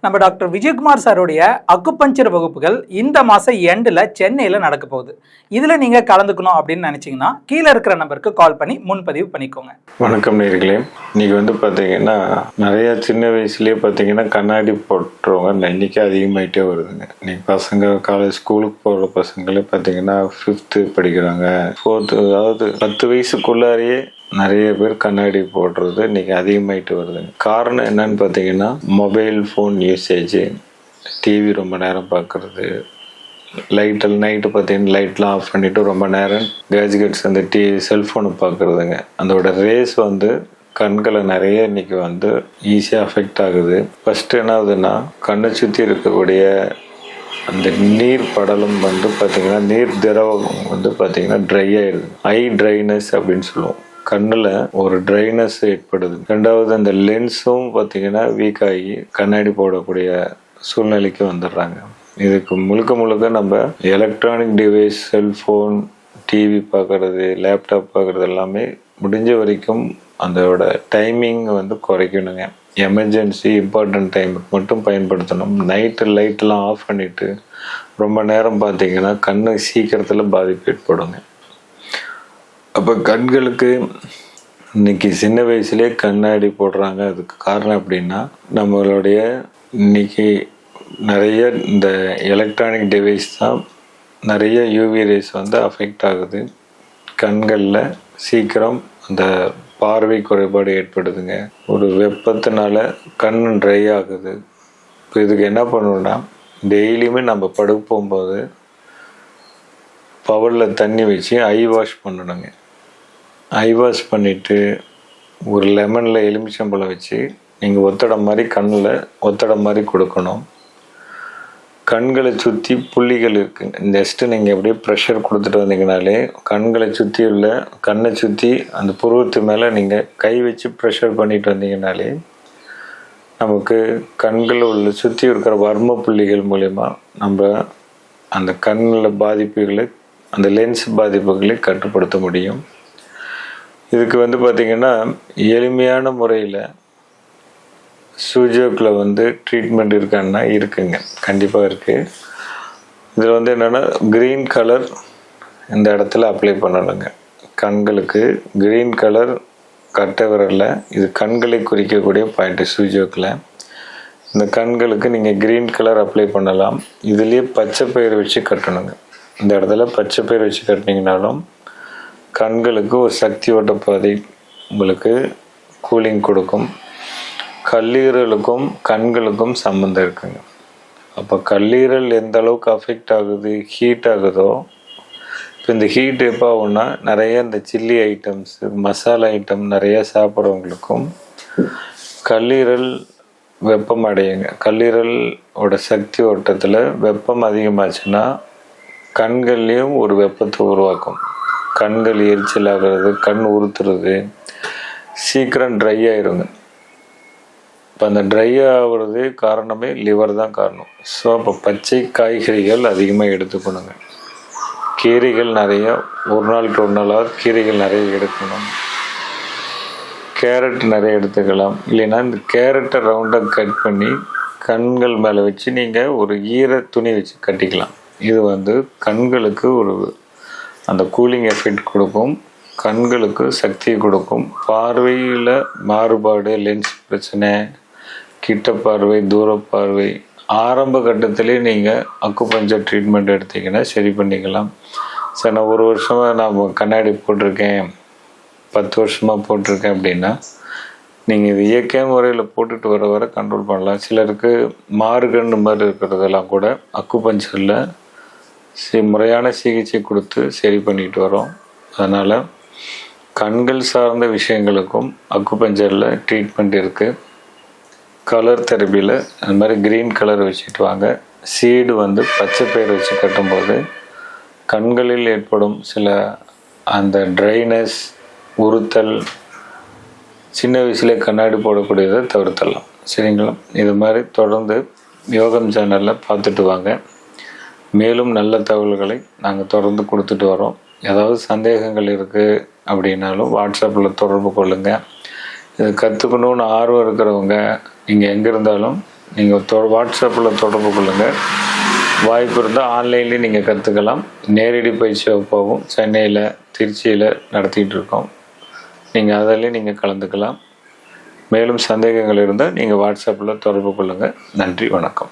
நம்ம டாக்டர் விஜயகுமார் சாருடைய அக்குபஞ்சர் வகுப்புகள் இந்த மாதம் எண்டில் சென்னையில் நடக்க போகுது. இதில் நீங்கள் கலந்துக்கணும் அப்படின்னு நினச்சிங்கன்னா கீழே இருக்கிற நம்பருக்கு கால் பண்ணி முன்பதிவு பண்ணிக்கோங்க. வணக்கம் நேயர்களே. இன்னைக்கு பார்த்தீங்கன்னா நிறைய சின்ன வயசுலேயே பார்த்தீங்கன்னா கண்ணாடி போட்டுறவங்க எண்ணிக்கை அதிகமாகிட்டே வருதுங்க. இன்னைக்கு பசங்க காலேஜ் ஸ்கூலுக்கு போகிற பசங்களே பார்த்தீங்கன்னா 5th படிக்கிறாங்க, 4th, அதாவது 10 வயசுக்குள்ளாரையே நிறைய பேர் கண்ணாடி போடுறது இன்னைக்கு அதிகமாயிட்டு வருதுங்க. காரணம் என்னன்னு பார்த்தீங்கன்னா மொபைல் ஃபோன் யூசேஜ், டிவி ரொம்ப நேரம் பார்க்குறது, நைட்டு பார்த்தீங்கன்னா லைட்லாம் ஆஃப் பண்ணிவிட்டு ரொம்ப நேரம் கேஜெட்ஸ் அந்த செல்ஃபோனை பார்க்குறதுங்க. அதோட ரேஸ் கண்களை நிறைய இன்னைக்கு ஈஸியாக அஃபெக்ட் ஆகுது. ஃபஸ்ட்டு என்ன ஆகுதுன்னா கண்ணை சுற்றி இருக்கக்கூடிய அந்த நீர் படலம் பார்த்தீங்கன்னா நீர் திரவம் பார்த்தீங்கன்னா ட்ரை ஆயிடுது. ஐ ட்ரைனஸ் அப்படின்னு சொல்லுவோம். கண்ணில் ஒரு ட்ரைனஸ் ஏற்படுது. ரெண்டாவது அந்த லென்ஸும் பார்த்தீங்கன்னா வீக் ஆகி கண்ணாடி போடக்கூடிய சூழ்நிலைக்கு வந்துடுறாங்க. இதுக்கு முழுக்க நம்ம எலக்ட்ரானிக் டிவைஸ், செல்ஃபோன், டிவி பார்க்குறது, லேப்டாப் பார்க்குறது எல்லாமே முடிஞ்ச வரைக்கும் அதோட டைமிங் குறைக்கணுங்க. எமர்ஜென்சி இம்பார்ட்டன்ட் டைமுக்கு மட்டும் பயன்படுத்தணும். நைட்டு லைட்டெல்லாம் ஆஃப் பண்ணிவிட்டு ரொம்ப நேரம் பார்த்தீங்கன்னா கண்ணு சீக்கிரத்தில் பாதிப்பு ஏற்படுங்க. அப்போ கண்களுக்கு இன்னைக்கு சின்ன வயசுலேயே கண்ணாடி போடுறாங்க. அதுக்கு காரணம் அப்படின்னா நம்மளுடைய இன்னைக்கு நிறைய இந்த எலக்ட்ரானிக் டிவைஸ் தான் நிறைய யூவி ரேஸ் அஃபெக்ட் ஆகுது. கண்களில் சீக்கிரம் அந்த பார்வை குறைபாடு ஏற்படுதுங்க. ஒரு வெப்பத்தினால கண் ட்ரை ஆகுது. இப்போ இதுக்கு என்ன பண்ணணும்னா டெய்லியுமே நம்ம படுக்க போகும்போது பவலில் தண்ணி வச்சு ஐ வாஷ் பண்ணணுங்க. ஐ வாஷ் பண்ணிவிட்டு ஒரு லெமனில் எலுமிச்சம்பழம் வச்சு நீங்கள் ஒத்தடம் மாதிரி கண்ணில் ஒத்தடம் மாதிரி கொடுக்கணும். கண்களை சுற்றி புள்ளிகள் இருக்குங்க. ஜஸ்ட்டு நீங்கள் அப்படியே ப்ரெஷர் கொடுத்துட்டு வந்தீங்கனாலே கண்களை சுற்றி உள்ள கண்ணை சுற்றி அந்த புருவத்து மேலே நீங்கள் கை வச்சு ப்ரெஷர் பண்ணிட்டு வந்தீங்கனாலே நமக்கு கண்களில் உள்ள சுற்றி இருக்கிற வர்ம புள்ளிகள் மூலயமா நம்ம அந்த கண்ணில் பாதிப்புகளை, அந்த லென்ஸ் பாதிப்புகளை கட்டுப்படுத்த முடியும். இதுக்கு பார்த்திங்கன்னா எளிமையான முறையில் சூஜோக்கில் ட்ரீட்மெண்ட் இருக்கான்னா இருக்குங்க, கண்டிப்பாக இருக்குது. இதில் என்னென்னா க்ரீன் கலர் இந்த இடத்துல அப்ளை பண்ணணுங்க. கண்களுக்கு க்ரீன் கலர் கட்டை விரலில், இது கண்களை குறிக்கக்கூடிய பாயிண்ட்டு சூஜோக்கில். இந்த கண்களுக்கு நீங்கள் க்ரீன் கலர் அப்ளை பண்ணலாம். இதுலேயே பச்சை பயிர் வச்சு கட்டணுங்க. இந்த இடத்துல பச்சை பயிர் வச்சு கட்டினீங்கனாலும் கண்களுக்கு ஒரு சக்தி ஓட்ட பாதை உங்களுக்கு கூலிங் கொடுக்கும். கல்லீரலுக்கும் கண்களுக்கும் சம்மந்தம் இருக்குங்க. அப்போ கல்லீரல் எந்த அளவுக்கு அஃபெக்ட் ஆகுது, ஹீட் ஆகுதோ, இப்போ இந்த ஹீட் எப்போ ஆகும்னா நிறைய இந்த சில்லி ஐட்டம்ஸ், மசாலா ஐட்டம் நிறைய சாப்பிட்றவங்களுக்கும் கல்லீரல் வெப்பம் அடையுங்க. கல்லீரலோட சக்தி ஓட்டத்தில் வெப்பம் அதிகமாச்சுன்னா கண்கள்லேயும் ஒரு வெப்பத்தை உருவாக்கும். கண்கள் எரிச்சல் ஆகிறது, கண் உறுத்துறது, சீக்கிரம் ட்ரை ஆயிருங்க. இப்போ அந்த ட்ரை ஆகிறது காரணமே லிவர் தான் காரணம். ஸோ அப்போ பச்சை காய்கறிகள் அதிகமாக எடுத்துக்கணுங்க. கீரைகள் நிறைய, ஒரு நாளுக்கு ஒரு நாளாவது கீரைகள் நிறைய எடுக்கணும். கேரட் நிறைய எடுத்துக்கலாம். இல்லைன்னா இந்த கேரட்டை ரவுண்டாக கட் பண்ணி கண்கள் மேலே வச்சு நீங்கள் ஒரு ஈர துணி வச்சு கட்டிக்கலாம். இது கண்களுக்கு ஒரு அந்த கூலிங் எஃபெக்ட் கொடுக்கும், கண்களுக்கு சக்தியை கொடுக்கும். பார்வையில் மாறுபாடு, லென்ஸ் பிரச்சனை, கிட்ட பார்வை, தூர பார்வை ஆரம்ப கட்டத்திலே நீங்கள் அக்குபஞ்சர் ட்ரீட்மெண்ட் எடுத்தீங்கன்னா சரி பண்ணிக்கலாம். சரி, நான் 1 வருஷமாக நான் கண்ணாடி போட்டிருக்கேன், 10 வருஷமாக போட்டிருக்கேன் அப்படின்னா நீங்கள் இது இயற்கை முறையில் போட்டுட்டு வர கண்ட்ரோல் பண்ணலாம். சிலருக்கு மாறுகண்ணு மாதிரி இருக்கிறதெல்லாம் கூட அக்குபஞ்சரில் முறையான சிகிச்சை கொடுத்து சரி பண்ணிட்டு வரோம். அதனால் கண்கள் சார்ந்த விஷயங்களுக்கும் அக்குபஞ்சரில் ட்ரீட்மெண்ட் இருக்குது. கலர் தெரப்பியில் அந்த மாதிரி க்ரீன் கலர் வச்சுட்டு வாங்க. சீடு பச்சை பயிர் வச்சு கட்டும்போது கண்களில் ஏற்படும் சில அந்த ட்ரைனஸ், உறுத்தல், சின்ன வயசுலேயே கண்ணாடி போடக்கூடியதை தவிர்த்தலாம். சரிங்களா? இது மாதிரி தொடர்ந்து யோகம் சேனலில் பார்த்துட்டு வாங்க. மேலும் நல்ல தகவல்களை நாங்கள் தொடர்ந்து கொடுத்துட்டு வரோம். ஏதாவது சந்தேகங்கள் இருக்குது அப்படின்னாலும் வாட்ஸ்அப்பில் தொடர்பு கொள்ளுங்கள். இது கற்றுக்கணுன்னு ஆர்வம் இருக்கிறவங்க நீங்கள் எங்கே இருந்தாலும் நீங்கள் வாட்ஸ்அப்பில் தொடர்பு கொள்ளுங்கள். வாய்ப்பு இருந்தால் ஆன்லைன்லேயும் நீங்கள் கற்றுக்கலாம். நேரடி பயிற்சி வகுப்பாகவும் சென்னையில், திருச்சியில் நடத்திட்டு இருக்கோம். நீங்கள் அதிலையும் நீங்கள் கலந்துக்கலாம். மேலும் சந்தேகங்கள் இருந்தால் நீங்கள் வாட்ஸ்அப்பில் தொடர்பு கொள்ளுங்கள். நன்றி, வணக்கம்.